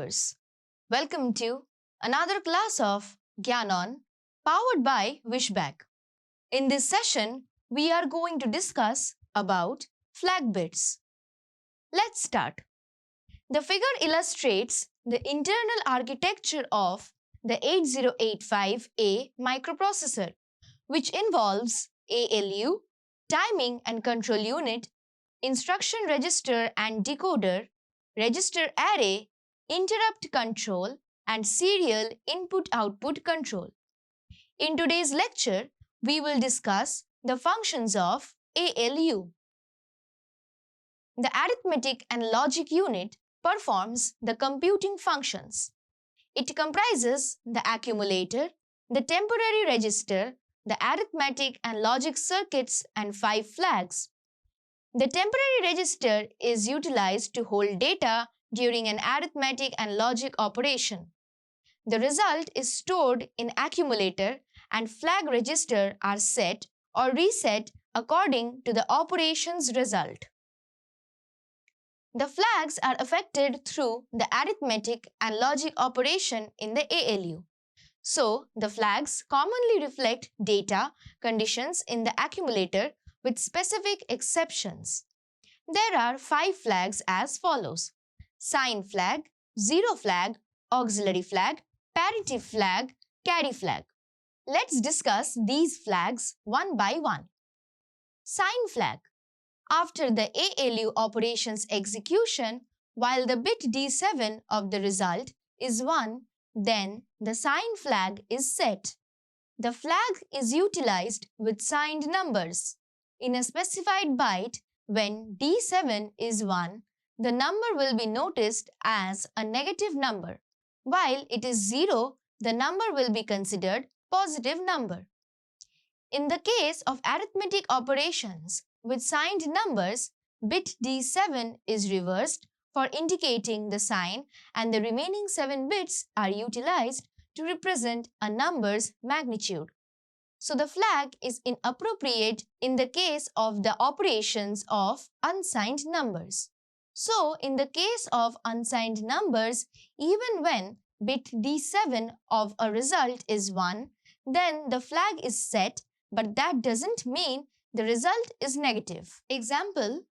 viewers, welcome to another class of Gyanon powered by Wishback. In this session, we are going to discuss about flag bits. Let's start. The figure illustrates the internal architecture of the 8085A microprocessor, which involves ALU, timing and control unit, instruction register and decoder, register array, interrupt control, and serial input-output control. In today's lecture, we will discuss the functions of ALU. The arithmetic and logic unit performs the computing functions. It comprises the accumulator, the temporary register, the arithmetic and logic circuits, and 5 flags. The temporary register is utilized to hold data during an arithmetic and logic operation. The result is stored in accumulator and flag register are set or reset according to the operation's result. The flags are affected through the arithmetic and logic operation in the ALU. So, the flags commonly reflect data conditions in the accumulator with specific exceptions. There are 5 flags as follows: sign flag, zero flag, auxiliary flag, parity flag, carry flag. Let's discuss these flags one by one. Sign flag. After the ALU operation's execution, while the bit D7 of the result is 1, then the sign flag is set. The flag is utilized with signed numbers. In a specified byte, when D7 is 1, the number will be noticed as a negative number. While it is 0, the number will be considered positive number. In the case of arithmetic operations with signed numbers, bit D7 is reversed for indicating the sign, and the remaining 7 bits are utilized to represent a number's magnitude. So the flag is inappropriate in the case of the operations of unsigned numbers. So in the case of unsigned numbers, even when bit D7 of a result is 1, then the flag is set, but that doesn't mean the result is negative. Example: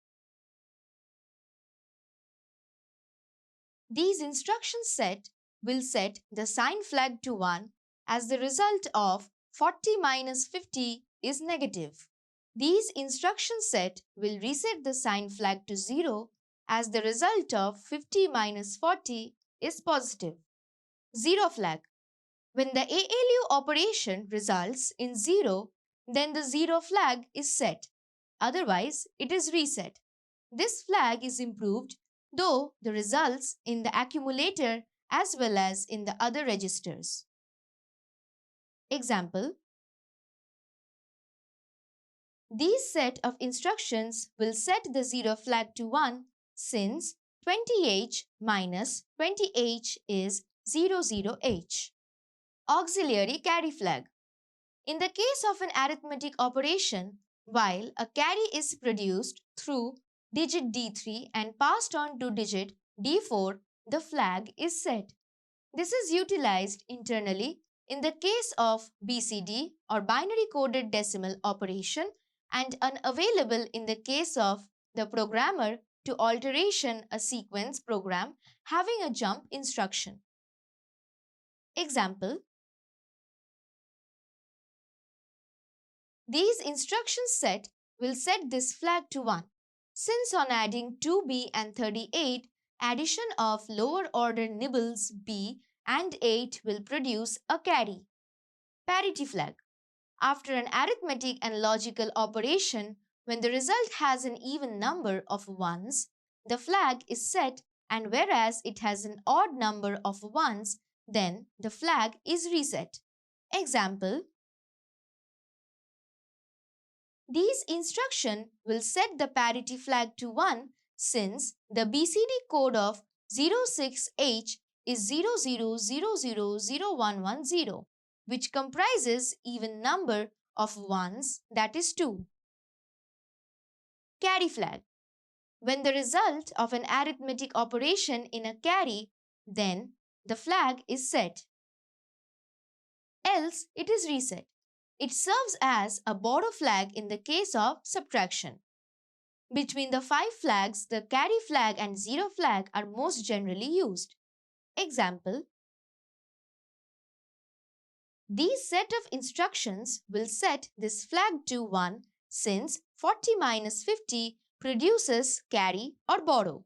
these instruction set will set the sign flag to 1 as the result of 40 minus 50 is negative. These instruction set will reset the sign flag to 0 as the result of 50 minus 40 is positive. Zero flag. When the ALU operation results in 0, then the 0 flag is set. Otherwise, it is reset. This flag is improved though the results in the accumulator as well as in the other registers. Example: these set of instructions will set the 0 flag to 1 since 20H minus 20H is 00H. Auxiliary carry flag. In the case of an arithmetic operation, while a carry is produced through digit D3 and passed on to digit D4, the flag is set. This is utilized internally in the case of BCD or binary coded decimal operation and unavailable in the case of the programmer to alteration a sequence program having a jump instruction. Example: these instruction set will set this flag to 1. Since on adding 2b and 38, addition of lower order nibbles b and 8 will produce a carry. Parity flag. After an arithmetic and logical operation, when the result has an even number of ones, the flag is set, and whereas it has an odd number of ones, then the flag is reset. Example: these instruction will set the parity flag to 1 since the BCD code of 06H is 00000110, which comprises even number of ones, that is 2. Carry flag. When the result of an arithmetic operation in a carry then the flag is set. Else it is reset. It serves as a borrow flag in the case of subtraction. Between the 5 flags, the carry flag and 0 flag are most generally used. Example: these set of instructions will set this flag to 1 since 40 minus 50 produces carry or borrow.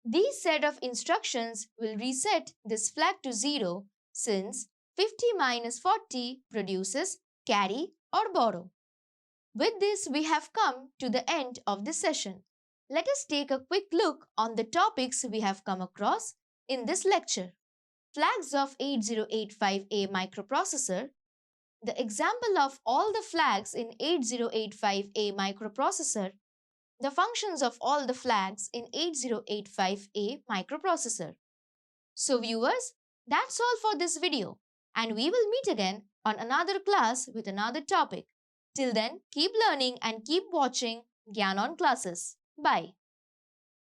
These set of instructions will reset this flag to 0 since 50 minus 40 produces carry or borrow. With this, we have come to the end of this session. Let us take a quick look on the topics we have come across in this lecture. Flags of 8085A microprocessor. The example of all the flags in 8085A microprocessor. The functions of all the flags in 8085A microprocessor. So viewers, that's all for this video, and we will meet again on another class with another topic. Till then, keep learning and keep watching Gyanon classes. Bye.